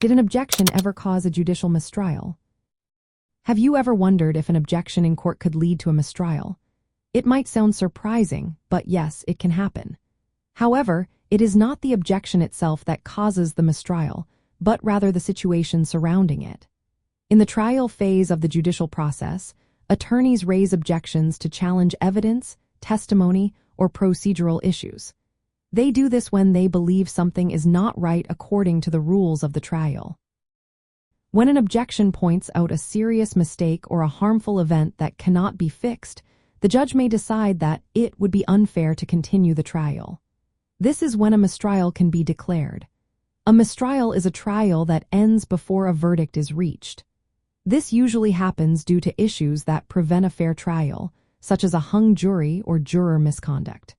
Did an objection ever cause a judicial mistrial? Have you ever wondered if an objection in court could lead to a mistrial? It might sound surprising, but yes, it can happen. However, it is not the objection itself that causes the mistrial, but rather the situation surrounding it. In the trial phase of the judicial process, attorneys raise objections to challenge evidence, testimony, or procedural issues. They do this when they believe something is not right according to the rules of the trial. When an objection points out a serious mistake or a harmful event that cannot be fixed, the judge may decide that it would be unfair to continue the trial. This is when a mistrial can be declared. A mistrial is a trial that ends before a verdict is reached. This usually happens due to issues that prevent a fair trial, such as a hung jury or juror misconduct.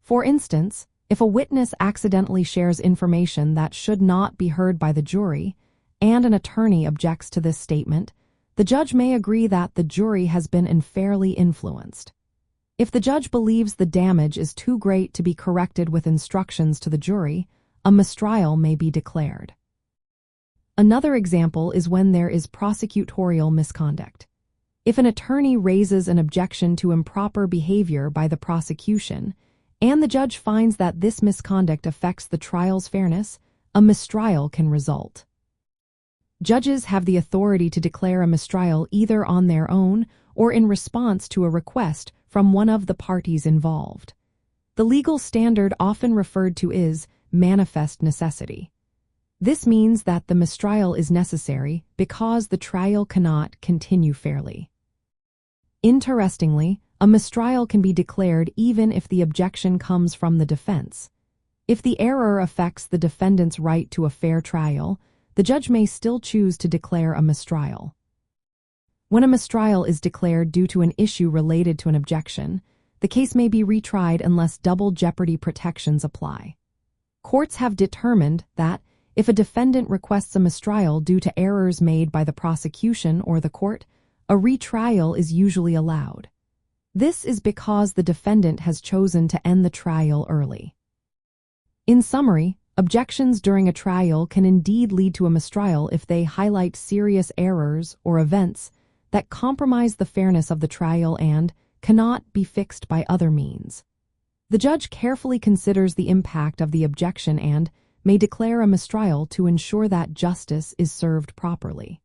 For instance, if a witness accidentally shares information that should not be heard by the jury, and an attorney objects to this statement, the judge may agree that the jury has been unfairly influenced. If the judge believes the damage is too great to be corrected with instructions to the jury, a mistrial may be declared. Another example is when there is prosecutorial misconduct. If an attorney raises an objection to improper behavior by the prosecution, and the judge finds that this misconduct affects the trial's fairness, a mistrial can result. Judges have the authority to declare a mistrial either on their own or in response to a request from one of the parties involved. The legal standard often referred to is manifest necessity. This means that the mistrial is necessary because the trial cannot continue fairly. Interestingly, a mistrial can be declared even if the objection comes from the defense. If the error affects the defendant's right to a fair trial, the judge may still choose to declare a mistrial. When a mistrial is declared due to an issue related to an objection, the case may be retried unless double jeopardy protections apply. Courts have determined that if a defendant requests a mistrial due to errors made by the prosecution or the court, a retrial is usually allowed. This is because the defendant has chosen to end the trial early. In summary, objections during a trial can indeed lead to a mistrial if they highlight serious errors or events that compromise the fairness of the trial and cannot be fixed by other means. The judge carefully considers the impact of the objection and may declare a mistrial to ensure that justice is served properly.